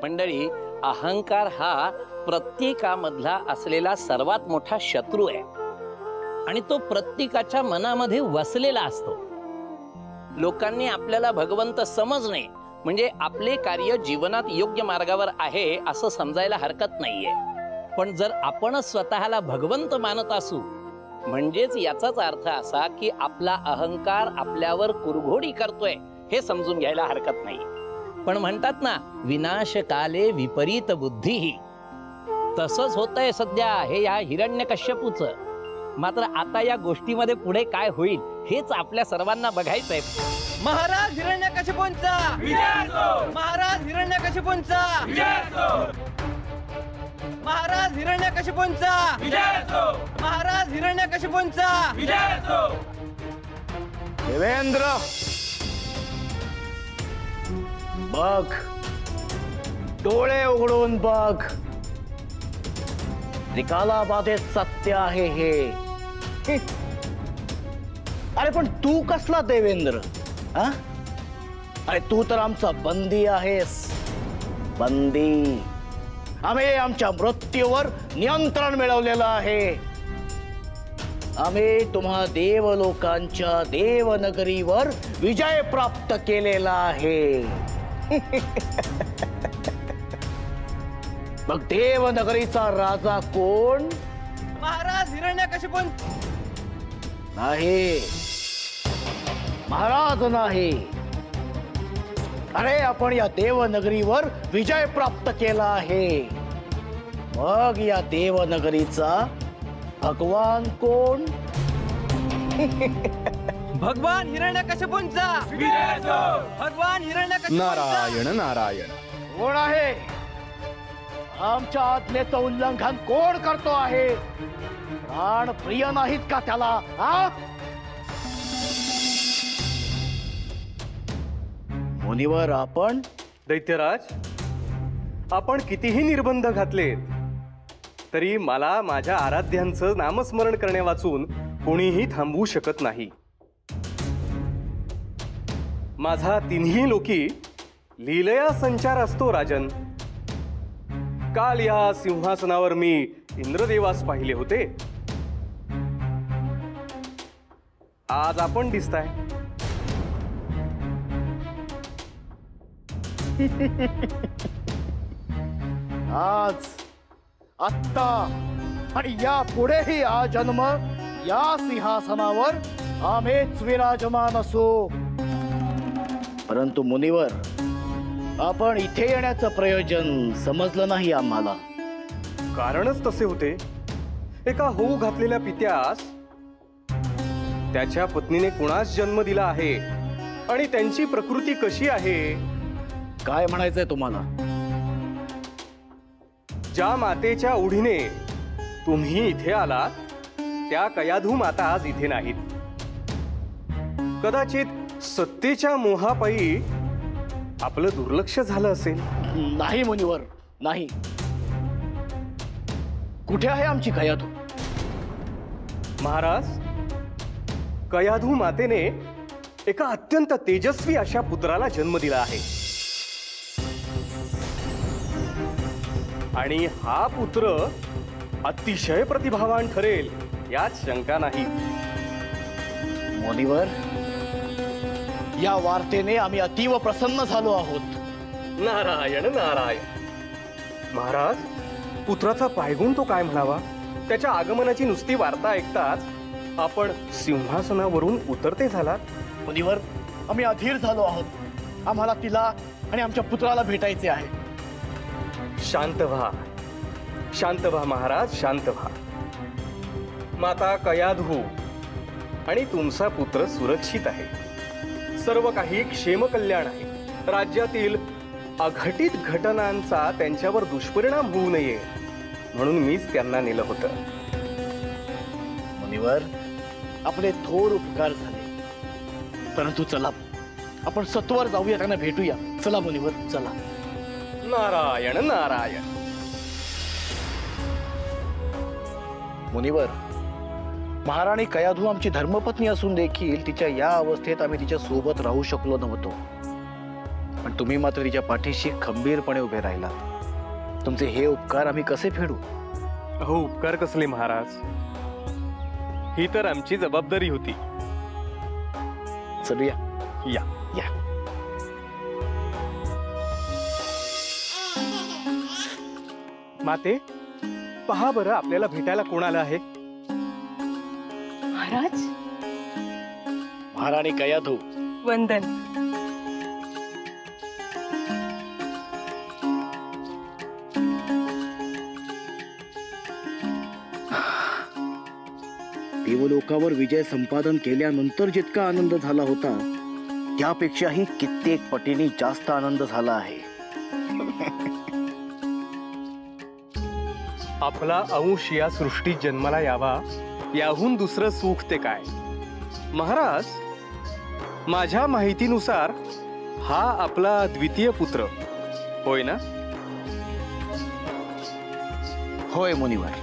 मंडळी, अहंकार हा प्रत्येकामधला असलेला सर्वात मोठा शत्रू आहे आणि तो प्रत्येकाच्या मनामध्ये वसलेला असतो. लोकांनी आपल्याला भगवंत समजणे म्हणजे आपले कार्य जीवनात योग्य मार्गावर आहे असं समजायला हरकत नाहीये. पण जर आपण स्वतःला भगवंत मानत असू म्हणजेच याचाच अर्थ असा की आपला अहंकार आपल्यावर कुरघोडी करतोय हे समजून घ्यायला हरकत नाही. पण म्हणतात ना, विनाश काले विपरीत बुद्धी. तसंच होतंय सध्या हे या हिरण्यकश्यपूचं. मात्र आता या गोष्टीमध्ये पुढे काय होईल हेच आपल्या सर्वांना बघायचंय. महाराज हिरण्यकश्यपूंचा विजय असो. महाराज हिरण्यकश्यपूंचा विजय असो. महाराज हिरण्यकश्यपूंचा विजय असो. महाराज हिरण्यकश्यपूंचा विजय असो. देवेंद्र, बघ, डोळे उघडून बघ. त्रिकालाबाधेत सत्य आहे हे. अरे पण तू कसला देवेंद्र? हा? अरे तू तर आमचा बंदी आहेस. बंदी. आम्ही आमच्या मृत्यूवर नियंत्रण मिळवलेलं आहे. आम्ही तुम्हा देवलोकांच्या देवनगरीवर विजय प्राप्त केलेला आहे. मग देवनगरीचा राजा कोण? महाराज हिरण्यकश्यपू नाही, महाराज नाही. अरे आपण या देवनगरीवर विजय प्राप्त केला आहे. मग या देवनगरीचा भगवान कोण? भगवान हिरण्यकश्यपूंचा विजय असो. भगवान हिरण्यकश्यपूंचा. नारायण नारायण. कोण आहे? आमच्या आज्ञेचं उल्लंघन कोण करतो आहे? प्राण प्रिय नाहीत का त्याला? हा? मुनिवर, आपण दैत्यराज, आपण कितीही निर्बंध घातलेत तरी मला माझ्या आराध्यांचं नामस्मरण करणे वाचून कोणीही थांबवू शकत नाही. माझा तिन्ही लोकी लीलया संचार असतो राजन. काल या सिंहासनावर मी इंद्रदेवास पाहिले होते. आज आपण दिसताय. आज, आत्ता आणि या पुढेही हा जन्म या सिंहासनावर आम्हीच विराजमान असू. परंतु मुनिवर, आपण इथे येण्याचं प्रयोजन समजलं नाही आम्हाला. कारणच तसे होते. एका होऊ घातलेल्या पित्यास त्याच्या पत्नीने कुणास जन्म दिला आहे आणि त्यांची प्रकृती कशी आहे. काय म्हणायचंय तुम्हाला? ज्या मातेच्या ओढीने तुम्ही इथे आलात त्या कयाधू माता आज इथे नाहीत. कदाचित सत्तेच्या मोहापायी आपलं दुर्लक्ष झालं असेल. नाही मुनिवर, नाही. कुठे आहे आमची कयाधू? महाराज, कयाधू मातेने एका अत्यंत तेजस्वी अशा पुत्राला जन्म दिला आहे आणि हा पुत्र अतिशय प्रतिभावान ठरेल यात शंका नाही. मुनिवर, या वार्तेने आम्ही अतीव प्रसन्न झालो आहोत. नारायण नारायण. महाराज, पुत्राचा पायगुण तो काय म्हणावा. त्याच्या आगमनाची नुसती वार्ता ऐकताच आपण सिंहासनावरून उतरते झालात. मुनिवर, आम्ही अधीर झालो आहोत. आम्हाला तिला आणि आमच्या पुत्राला भेटायचे आहे. शांत व्हा, शांत व्हा महाराज, शांत व्हा. माता कयाधू आणि तुमचा पुत्र सुरक्षित आहे. सर्व काही क्षेमकल्याण आहे. राज्यातील अघटित घटनांचा त्यांच्यावर दुष्परिणाम होऊ नये म्हणून मीच त्यांना नेलं होतं. मुनिवर, आपले थोर उपकार झाले. परंतु चला, आपण सत्वर जाऊया, त्यांना भेटूया. चला मुनिवर, चला. नारायण नारायण. मुनिवर, महाराणी कयाधू आमची धर्मपत्नी असून देखील तिच्या या अवस्थेत आम्ही तिच्या सोबत राहू शकलो नव्हतो. पण तुम्ही मात्र तिच्या पाठीशी खंबीरपणे उभे राहिलात. तुमचे हे उपकार आम्ही कसे फेडू? अहो, उपकार कसले महाराज, ही तर आमची जबाबदारी होती. चलूया. या. या. माते, पहा बरं आपल्याला भेटायला कोण आलं आहे. महाराज, महाराणी कयाधू. वंदन. देवलोकावर विजय संपादन केल्यानंतर जितका आनंद झाला होता त्यापेक्षाही कित्येक पटीने जास्त आनंद झाला आहे. आपला अंश या सृष्टीत जन्माला यावा याहून दुसरं सुख ते काय. महाराज, माझ्या माहितीनुसार हा आपला द्वितीय पुत्र होय ना? होय मुनिवर,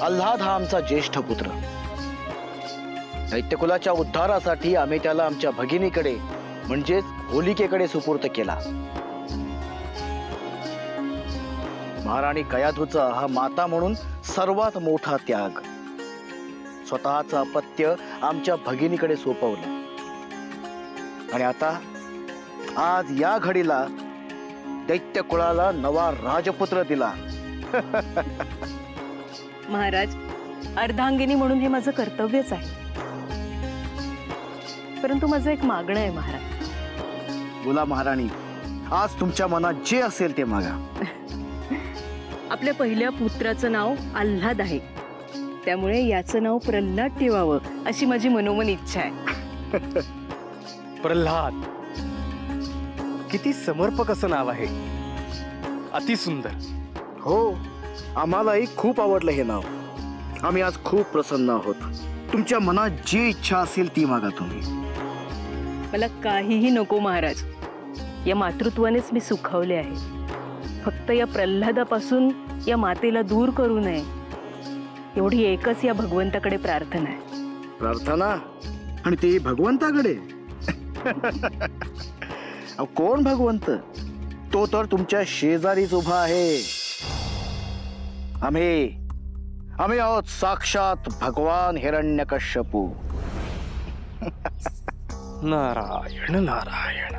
अल्हाद हा आमचा ज्येष्ठ पुत्र. दैत्यकुलाच्या उद्धारासाठी आम्ही त्याला आमच्या भगिनीकडे म्हणजेच होलिकेकडे सुपूर्त केला. महाराणी कयाधूचा हा माता म्हणून सर्वात मोठा त्याग. स्वतःचं अपत्य आमच्या भगिनीकडे सोपवलं आणि आता आज या घडीला दैत्यकुळाला नवा राजपुत्र दिला. महाराज, अर्धांगिनी म्हणून हे माझं कर्तव्यच आहे. परंतु माझं एक मागणं आहे महाराज. बोला महाराणी, आज तुमच्या मनात जे असेल ते मागा. आपल्या पहिल्या पुत्राचं नाव आल्हाद आहे, त्यामुळे याचं नाव प्रल्हाद ठेवावं अशी माझी मनोमन इच्छा आहे. प्रल्हाद, किती समर्पक असं नाव आहे. अतिसुंदर. हो, आम्हालाही खूप आवडलं हे नाव. आम्ही आज खूप प्रसन्न आहोत. तुमच्या मनात जी इच्छा असेल ती मागा तुम्ही. मला काहीही नको महाराज, या मातृत्वानेच मी सुखावले आहे. फक्त या प्रल्हादापासून या मातेला दूर करू नये एवढी एकच या भगवंताकडे प्रार्थना आहे. प्रार्थना? आणि ते भगवंताकडे? कोण भगवंत? तो तर तुमच्या शेजारीच उभा आहे. आम्ही आहोत साक्षात भगवान हिरण्यकश्यपू. नारायण नारायण.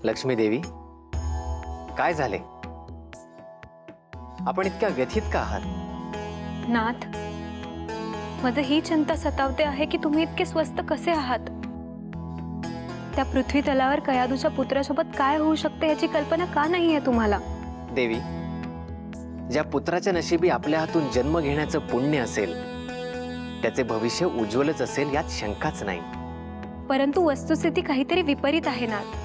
लक्ष्मी देवी, काय झाले? आपण इतक्या व्यथित का आहात? नाथ, माझं ही चिंता सतावते आहे की तुम्ही इतके स्वस्त कसे आहात. त्या पृथ्वी तलावर कयाधूच्या पुत्रासोबत काय होऊ शकते याची कल्पना का नाही आहे तुम्हाला? देवी, ज्या पुत्राच्या नशिबी आपल्या हातून जन्म घेण्याचं पुण्य असेल त्याचे भविष्य उज्ज्वलच असेल यात शंकाच नाही. परंतु वस्तुस्थिती काहीतरी विपरीत आहे नाथ.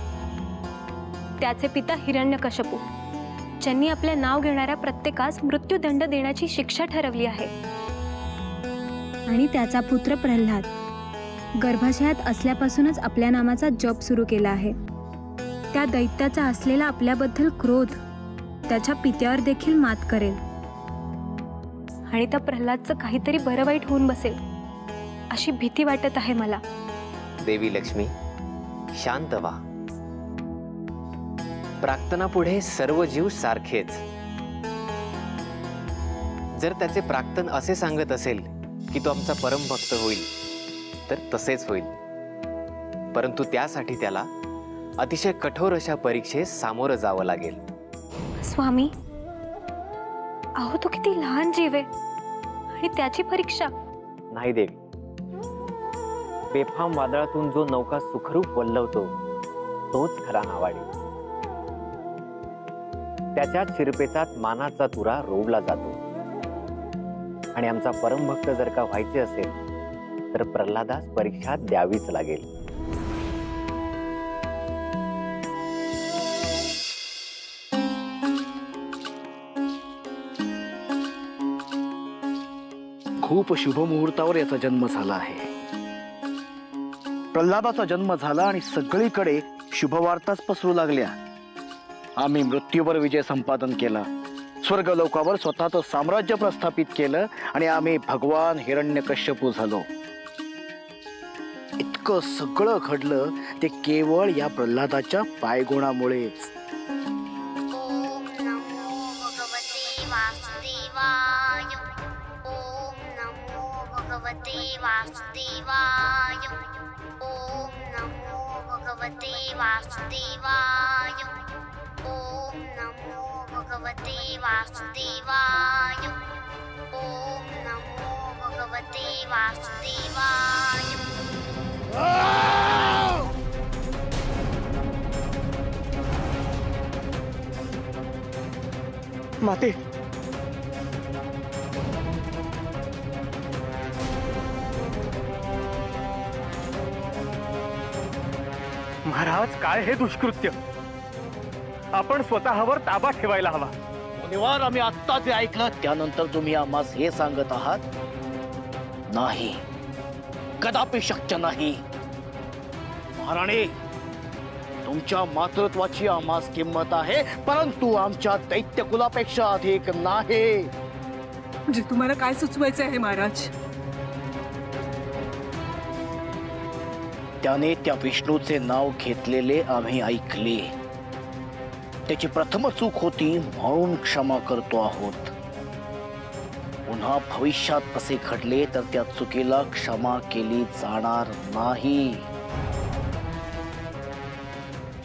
त्याचे पिता हिरण्यकश्यपू, ज्यांनी आपले नाव घेणाऱ्या प्रत्येकास मृत्यूदंड देण्याची शिक्षा ठरवली आहे, आणि त्याचा पुत्र प्रल्हाद गर्भाशयात असल्यापासूनच आपल्या नामाचा जप सुरू केला आहे. त्या दैत्याचा असलेला आपल्याबद्दल क्रोध त्याच्या पित्यावर देखील मात करेल. आणि त्या प्रल्हादचं काहीतरी बरं वाईट होऊन बसेल अशी भीती वाटत आहे मला. देवी लक्ष्मी, शांत व्हा. प्राक्तनापुढे सर्व जीव सारखेच. जर त्याचे प्राक्तन असे सांगत असेल की तो आमचा परमभक्त होईल तर तसेच होईल. परंतु त्यासाठी त्याला अतिशय कठोर अशा परीक्षेस सामोरं जावं लागेल. स्वामी, अहो तो किती लहान जीव आहे आणि त्याची परीक्षा. नाही देवी, बेफाम वादळातून जो नौका सुखरूप वल्लवतो तोच खरा नावाडी. त्याच्या शिरपेचात मानाचा तुरा रोवला जातो. आणि आमचा परमभक्त जर का व्हायचे असेल तर प्रल्हादास परीक्षा द्यावीच लागेल. खूप शुभ मुहूर्तावर याचा जन्म झाला आहे. प्रल्हादाचा जन्म झाला आणि सगळीकडे शुभवार्ताच पसरू लागल्या. आम्ही मृत्यूवर विजय संपादन केला. स्वर्गलोकावर स्वतःचं साम्राज्य प्रस्थापित केलं आणि आम्ही भगवान हिरण्यकश्यपू झालो. इतकं सगळं घडलं ते केवळ या प्रल्हादाच्या पायगुणामुळेच. ओम नमो भगवते वासुदेवाय. ओम नमो भगवते वासुदेवाय. ओम नमो भगवते वासुदेवाय. ओम नमो भगवते वासुदेवाय. ओम नमो भगवते वासुदेवाय. माते, महाराज, काय हे दुष्कृत्य? आपण स्वतःवर ताबा ठेवायला हवा. मुनिवार, आम्ही आत्ता जे ऐकलं त्यानंतर तुम्ही आम्हास हे सांगत आहात? नाही, कदापि शक्य नाही. महाराणी, तुमच्या मातृत्वाची आम्हास किंमत आहे, परंतु आमच्या दैत्य कुलापेक्षा अधिक नाही. म्हणजे तुम्हाला काय सुचवायचं आहे महाराज? त्याने त्या विष्णूचे नाव घेतलेले आम्ही ऐकले. त्याची प्रथम चूक होती म्हणून क्षमा करतो आहोत. पुन्हा भविष्यात असे घडले तर त्या चुकीला क्षमा केली जाणार नाही.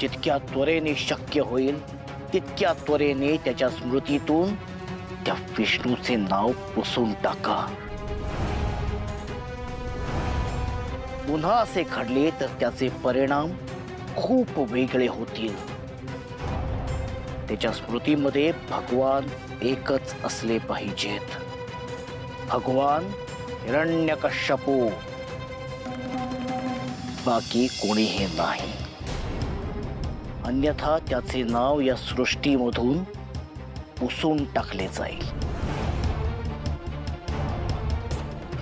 जितक्या त्वरेने शक्य होईल तितक्या त्वरेने त्याच्या स्मृतीतून त्या विष्णूचे नाव पुसून टाका. पुन्हा असे घडले तर त्याचे परिणाम खूप वेगळे होतील. त्याच्या स्मृतीमध्ये भगवान एकच असले पाहिजेत, भगवान हिरण्यकश्यपू, बाकी कोणीही नाही. अन्यथा त्याचे नाव या सृष्टीमधून पुसून टाकले जाईल.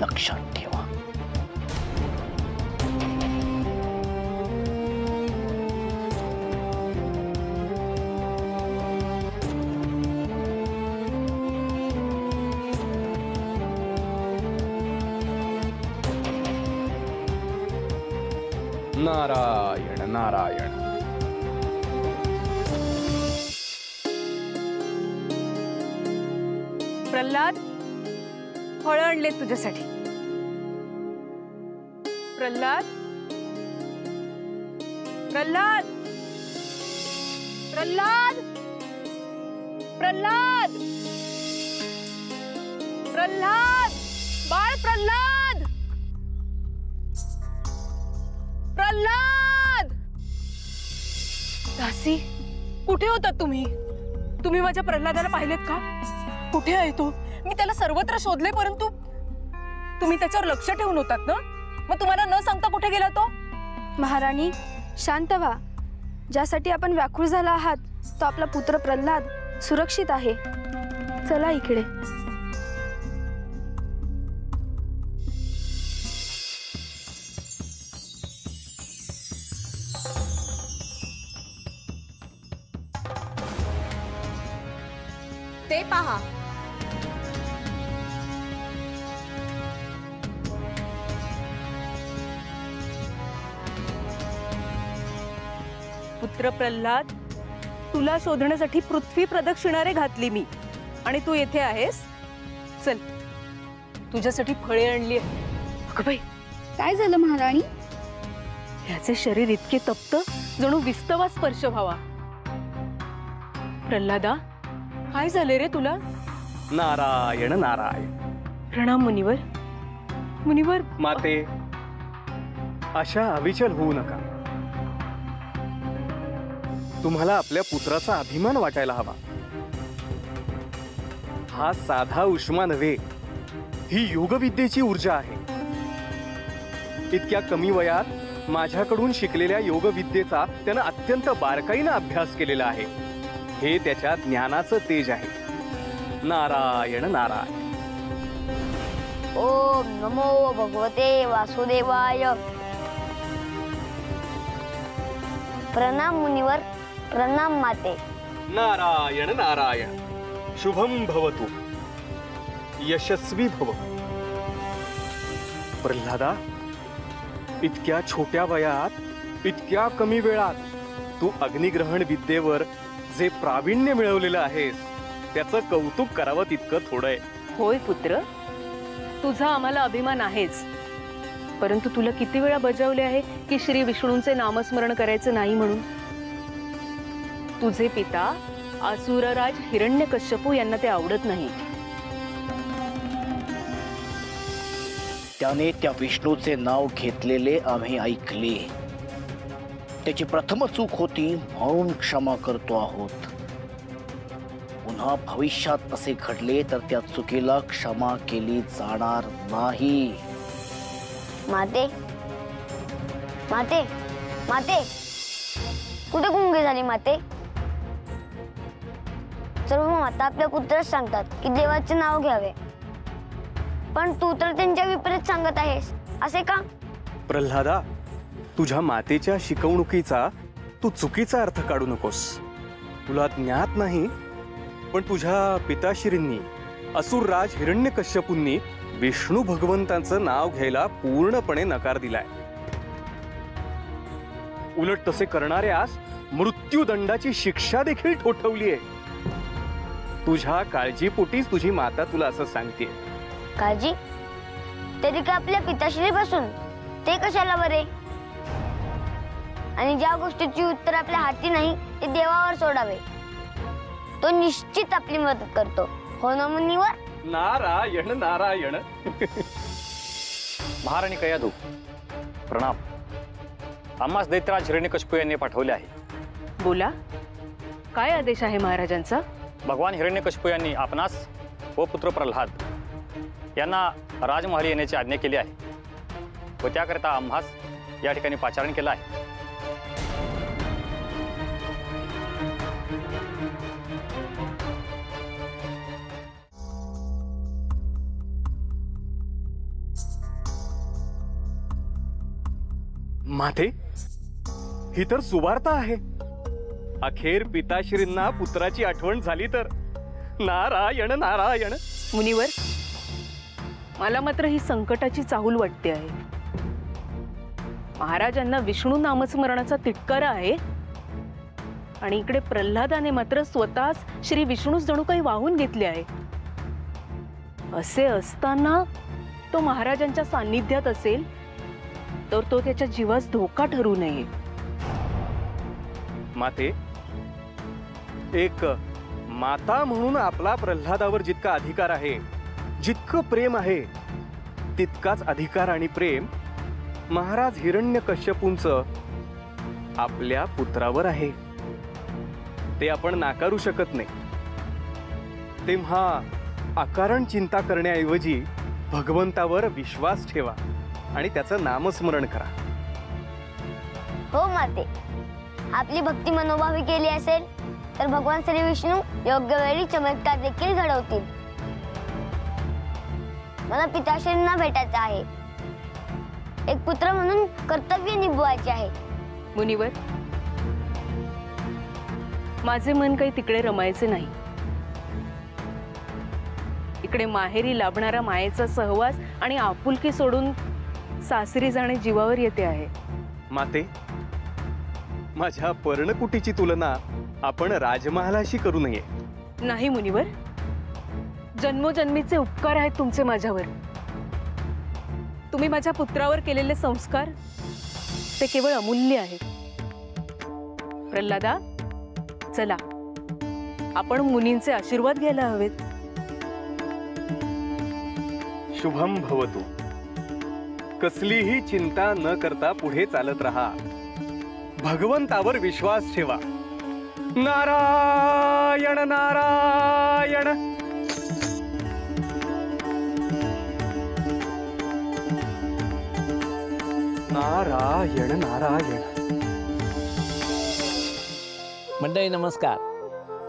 लक्षात ठेवा. नारायण नारायण. प्रल्हाद, फळं आणले तुझ्यासाठी. प्रल्हाद, प्रल्हाद, प्रल्हाद, प्रल्हाद, प्रल्हाद, बाळ प्रल्हाद, प्रल्हाद. दासी, कुठे होतात तुम्ही? तुम्ही माझ्या प्रल्हादाला पाहिलेत का? कुठे आहे तो? मी त्याला सर्वत्र शोधले, परंतु तुम्ही त्याच्यावर लक्ष ठेवून होतात ना? मग तुम्हाला न सांगता कुठे गेला तो? महाराणी, शांत व्हा. ज्यासाठी आपण व्याकुळ झाला आहात तो आपला पुत्र प्रल्हाद सुरक्षित आहे. चला इकडे. ते पहा. पुत्र प्रल्हाद, तुला शोधण्यासाठी पृथ्वी प्रदक्षिणारे घातली मी आणि तू येथे आहेस. चल, तुझ्यासाठी फळे आणली. अगं बाई, काय झालं महाराणी? याचे शरीर इतके तप्त जणू विस्तवा स्पर्श व्हावा. प्रल्हादा, काय झाले रे तुला? नारायण नारायण. प्रणाम मुनिवर. मुनिवर, माते, अशा अविचल होऊ नका. तुम्हाला आपल्या पुत्राचा अभिमान वाटायला हवा. हा साधा उष्मा नव्हे, ही योगविद्येची ऊर्जा आहे. इतक्या कमी वयात माझ्याकडून शिकलेल्या योगविद्येचा त्यानं अत्यंत बारकाईनं अभ्यास केलेला आहे. हे त्याच्या ज्ञानाचं तेज आहे. नारायण नारायण. ओम नमो भगवते वासुदेवाय. प्रणाम मुनिवर, प्रणाम माते. नारायण नारायण. शुभम भवतु, यशस्वी भव. प्रल्हादा, इतक्या छोट्या वयात इतक्या कमी वेळात तू अग्निग्रहण विद्येवर जे प्रावीण्य मिळवलेलं आहेस त्याचं कौतुक करावं तितकं थोडं आहे. होय पुत्र, तुझा आम्हाला अभिमान आहेच. परंतु तुला किती वेळा बजावले आहे की श्री विष्णूंचे नामस्मरण करायचं नाही म्हणून. तुझे पिता असुरराज हिरण्यकश्यपू यांना ते आवडत नाही. त्याने त्या विष्णूचे नाव घेतलेले आम्ही ऐकले. त्याची प्रथम चूक होती म्हणून क्षमा करतो आहोत. पुन्हा भविष्यात असे घडले तर त्या चुकीला क्षमा केली जाणार नाही. माते माते माते कुठे गुंगे झाली माते? सर्व माता आपल्या पुत्रास सांगतात की देवाचे नाव घ्यावे, पण तू तर त्यांच्या विपरीत सांगत आहेस, असे का? प्रल्हादा, तुझ्या मातेच्या शिकवणुकीचा तू चुकीचा अर्थ काढू नकोस. तुला ज्ञात नाही, पण तुझ्या पिताश्रींनी असुरराज हिरण्यकश्यपूंनी विष्णू भगवंतांचं नाव घ्यायला पूर्णपणे नकार दिलाय. उलट तसे करणाऱ्यास मृत्यूदंडाची शिक्षा देखील ठोठवली आहे. तुझ्या काळजीपोटीच तुझी माता तुला असं सांगते. काळजी? तरी का आपल्या पिताश्री पासून? ते कशाला बरे? आणि ज्या गोष्टीची उत्तर आपल्या हाती नाही ते देवावर सोडावे. तो निश्चित आपली मदत करतो, हो ना मुनीवर? नारायण नारायण. महाराणी कयाधू, प्रणाम. आम्हास दैत्यराज हिरण्यकश्यपू यांनी पाठवले आहे. बोला, काय आदेश आहे महाराजांचा? भगवान हिरण्यकश्यपू यांनी आपणास व पुत्र प्रल्हाद यांना राजमहाली येण्याची आज्ञा केली आहे व त्याकरिता आम्हास या ठिकाणी पाचारण केलं आहे. माते, ही तर सुवार्ता आहे. अखेर पिताश्रींना पुत्राची आठवण झाली तर. नारायण नारायण. मुनीवर, मला मात्र ही संकटाची चाहूल वाटते आहे. महाराजांना विष्णू नामस्मरणाचा तिटकारा आहे आणि इकडे प्रल्हादाने मात्र स्वतःच श्री विष्णूस जणू काही वाहून घेतले आहे. असे असताना तो महाराजांच्या सान्निध्यात असेल तर तो त्याच्या जीवास धोका ठरू नये. माते, एक माता म्हणून आपला प्रल्हादावर जितका अधिकार आहे, जितकं प्रेम आहे, तितकाच अधिकार आणि प्रेम महाराज हिरण्यकश्यपूंचं आपल्या पुत्रावर आहे. ते आपण नाकारू शकत नाही. तेव्हा अकारण चिंता करण्याऐवजी भगवंतावर विश्वास ठेवा आणि त्याचं नामस्मरण करा. हो माते, आपली भक्ती मनोभावी केली असेल तर भगवान श्री विष्णू योग्य वेळी चमत्कार देखील घडवतील. मला पिताश्रींना भेटायचं आहे. एक पुत्र म्हणून कर्तव्य निभवायचे आहे. मुनीवर, माझे मन काही तिकडे रमायचे नाही. इकडे माहेरी लाभणारा मायेचा सहवास आणि आपुलकी सोडून सासरी जाणे जीवावर येते आहे. माते, माझ्या पर्णकुटीची तुलना आपण राजमहालाशी करू नये. नाही मुनीवर, जन्मोजन्मीचे उपकार आहेत तुमचे माझ्यावर. तुम्ही माझ्या पुत्रावर केलेले संस्कार ते केवळ अमूल्य आहेत. प्रल्हादा, चला आपण मुनींचे आशीर्वाद घ्यायला हवेत. शुभम भवतु. कसलीही चिंता न करता पुढे चालत राहा. भगवंतावर विश्वास ठेवा. नारायण नारायण. नारायण नारायण. मंडळी नमस्कार.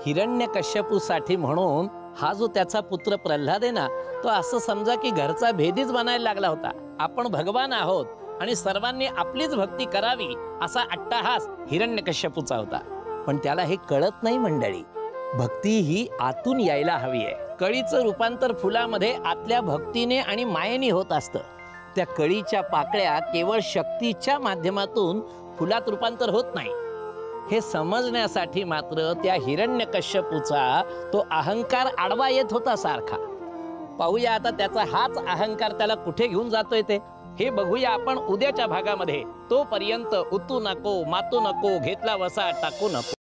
हिरण्यकश्यपूसाठी म्हणून हा जो त्याचा पुत्र प्रल्हाद आहे ना, तो असं समजा की घरचा भेदीच बनायला लागला होता. आपण भगवान आहोत आणि सर्वांनी आपलीच भक्ती करावी असा अट्टाहास हिरण्यकश्यपूचा होता. पण त्याला हे कळत नाही मंडळी. भक्ती ही आतून यायला हवी आहे. कळीचं रूपांतर फुलामध्ये आतल्या भक्तीने आणि मायेने होत असतं. त्या कळीच्या पाकळ्या केवळ शक्तीच्या माध्यमातून फुलात रूपांतर होत नाही. हे समजण्यासाठी मात्र त्या हिरण्यकश्यपूचा तो अहंकार आडवा येत होता सारखा. पाहूया आता त्याचा हाच अहंकार त्याला कुठे घेऊन जातोय ते. हे बघूया आपण उद्याच्या भागामध्ये. तोपर्यंत उतू नको, मातू नको, घेतला वसा टाकू नको.